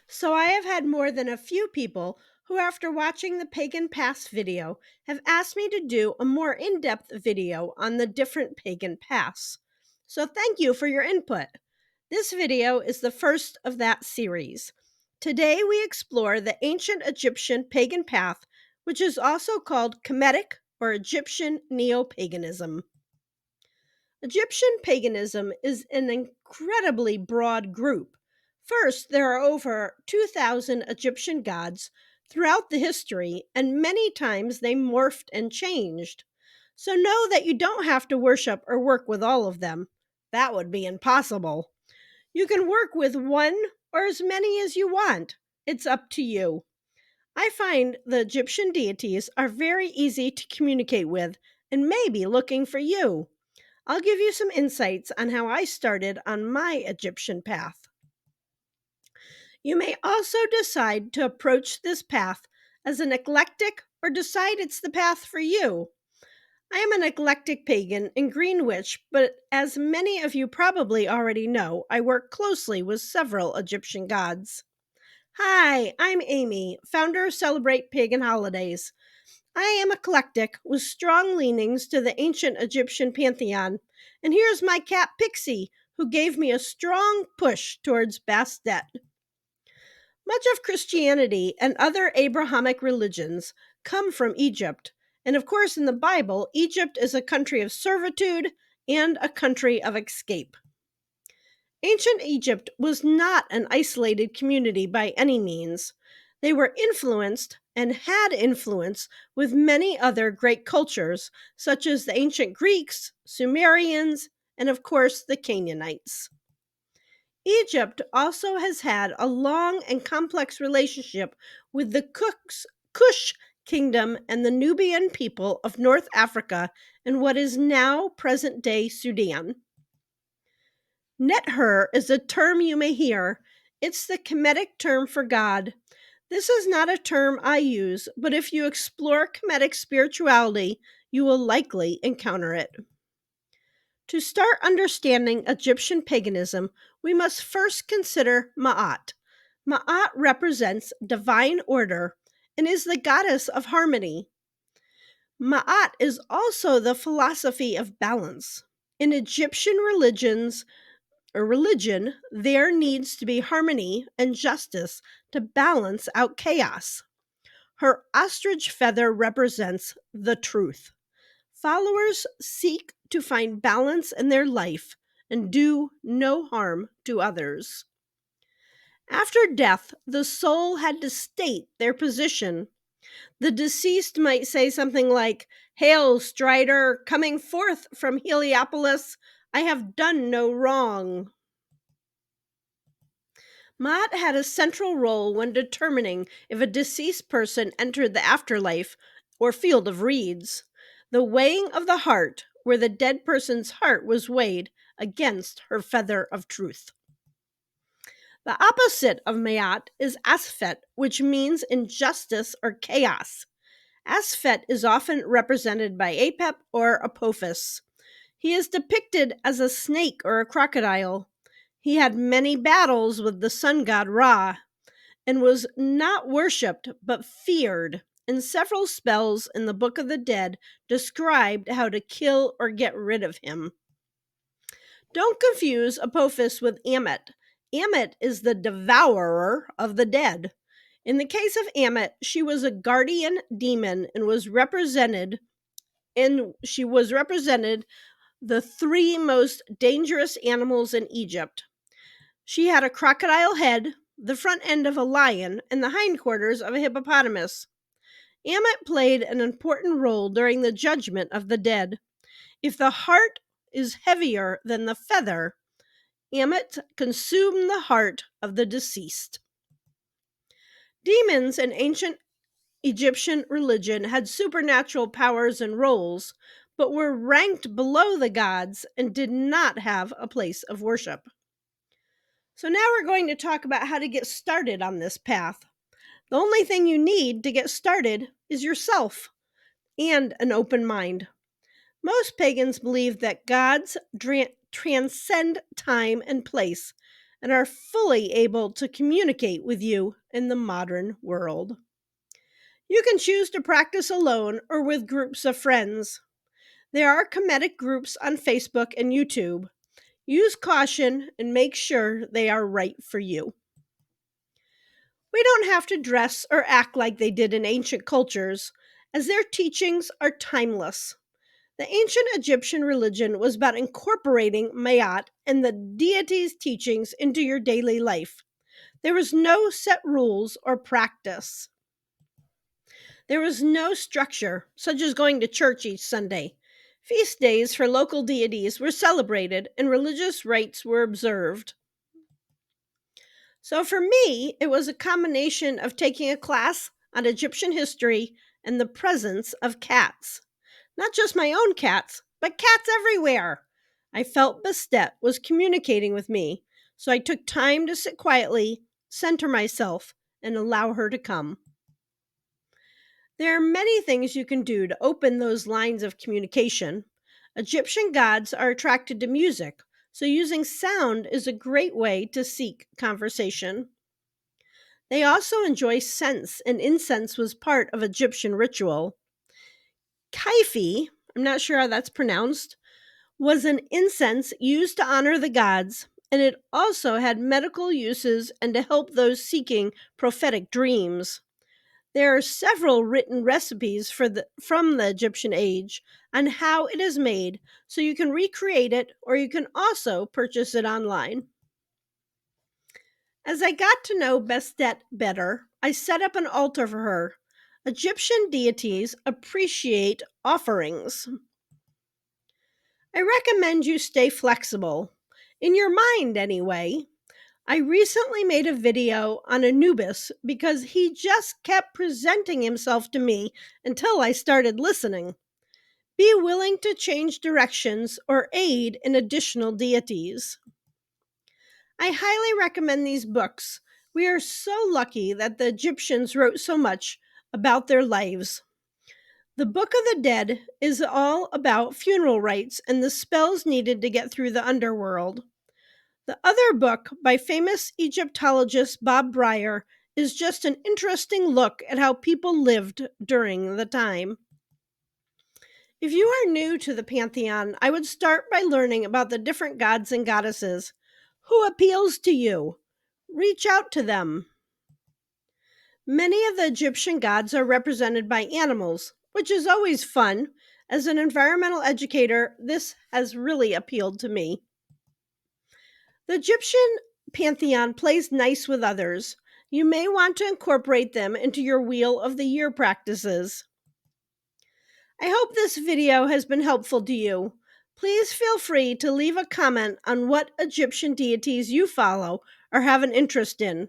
So I have had more than a few people who, after watching the Pagan Paths video, have asked me to do a more in depth video on the different pagan paths. So thank you for your input. This video is the first of that series. Today we explore the ancient Egyptian pagan path, which is also called Kemetic or Egyptian neo paganism. Egyptian paganism is an incredibly broad group. First, there are over 2,000 Egyptian gods throughout the history, and many times they morphed and changed. So know that you don't have to worship or work with all of them. That would be impossible. You can work with one or as many as you want. It's up to you. I find the Egyptian deities are very easy to communicate with and may be looking for you. I'll give you some insights on how I started on my Egyptian path. You may also decide to approach this path as an eclectic or decide it's the path for you. I am an eclectic pagan in Greenwich, but as many of you probably already know, I work closely with several Egyptian gods. Hi, I'm Amy, founder of Celebrate Pagan Holidays. I am eclectic with strong leanings to the ancient Egyptian pantheon, and here's my cat Pixie, who gave me a strong push towards Bastet. Much of Christianity and other Abrahamic religions come from Egypt, and of course, in the Bible, Egypt is a country of servitude and a country of escape. Ancient Egypt was not an isolated community by any means. They were influenced and had influence with many other great cultures, such as the ancient Greeks, Sumerians, and of course the Canaanites. Egypt also has had a long and complex relationship with the Kush kingdom and the Nubian people of North Africa and what is now present day Sudan. Nether is a term you may hear. It's the Kemetic term for God. This is not a term I use, but if you explore Kemetic spirituality, you will likely encounter it. To start understanding Egyptian paganism, we must first consider Ma'at. Ma'at represents divine order and is the goddess of harmony. Ma'at is also the philosophy of balance. In Egyptian religion, there needs to be harmony and justice to balance out chaos. Her ostrich feather represents the truth. Followers seek to find balance in their life and do no harm to others. After death, the soul had to state their position. The deceased might say something like, "Hail, Strider, coming forth from Heliopolis, I have done no wrong." Ma'at had a central role when determining if a deceased person entered the afterlife or field of reeds. The weighing of the heart, where the dead person's heart was weighed against her feather of truth. The opposite of Ma'at is Asphet, which means injustice or chaos. Asphet is often represented by Apep or Apophis. He is depicted as a snake or a crocodile. He had many battles with the sun god Ra and was not worshipped but feared, and several spells in the Book of the Dead described how to kill or get rid of him. Don't confuse Apophis with Ammit. Ammit is the devourer of the dead. In the case of Ammit, she was a guardian demon and she was represented the three most dangerous animals in Egypt. She had a crocodile head, the front end of a lion, and the hindquarters of a hippopotamus. Ammit played an important role during the judgment of the dead. If the heart is heavier than the feather, Ammit consumed the heart of the deceased. Demons in ancient Egyptian religion had supernatural powers and roles, but were ranked below the gods and did not have a place of worship. So now we're going to talk about how to get started on this path. The only thing you need to get started is yourself and an open mind. Most pagans believe that gods transcend time and place, and are fully able to communicate with you in the modern world. You can choose to practice alone or with groups of friends. There are Kemetic groups on Facebook and YouTube. Use caution and make sure they are right for you. We don't have to dress or act like they did in ancient cultures, as their teachings are timeless. The ancient Egyptian religion was about incorporating Mayat and the deities' teachings into your daily life. There was no set rules or practice. There was no structure, such as going to church each Sunday. Feast days for local deities were celebrated and religious rites were observed. So for me, it was a combination of taking a class on Egyptian history and the presence of cats. Not just my own cats, but cats everywhere. I felt Bastet was communicating with me, so I took time to sit quietly, center myself, and allow her to come. There are many things you can do to open those lines of communication. Egyptian gods are attracted to music, so using sound is a great way to seek conversation. They also enjoy scents, and incense was part of Egyptian ritual. Kaifi, I'm not sure how that's pronounced, was an incense used to honor the gods, and it also had medical uses and to help those seeking prophetic dreams. There are several written recipes from the Egyptian age on how it is made, so you can recreate it or you can also purchase it online. As I got to know Bastet better, I set up an altar for her. Egyptian deities appreciate offerings. I recommend you stay flexible. In your mind, anyway. I recently made a video on Anubis because he just kept presenting himself to me until I started listening. Be willing to change directions or aid in additional deities. I highly recommend these books. We are so lucky that the Egyptians wrote so much about their lives. The Book of the Dead is all about funeral rites and the spells needed to get through the underworld. The other book by famous Egyptologist Bob Breyer is just an interesting look at how people lived during the time. If you are new to the pantheon, I would start by learning about the different gods and goddesses. Who appeals to you? Reach out to them. Many of the Egyptian gods are represented by animals, which is always fun. As an environmental educator, this has really appealed to me. The Egyptian pantheon plays nice with others. You may want to incorporate them into your Wheel of the Year practices. I hope this video has been helpful to you. Please feel free to leave a comment on what Egyptian deities you follow or have an interest in.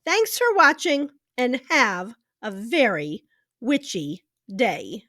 Thanks for watching and have a very witchy day.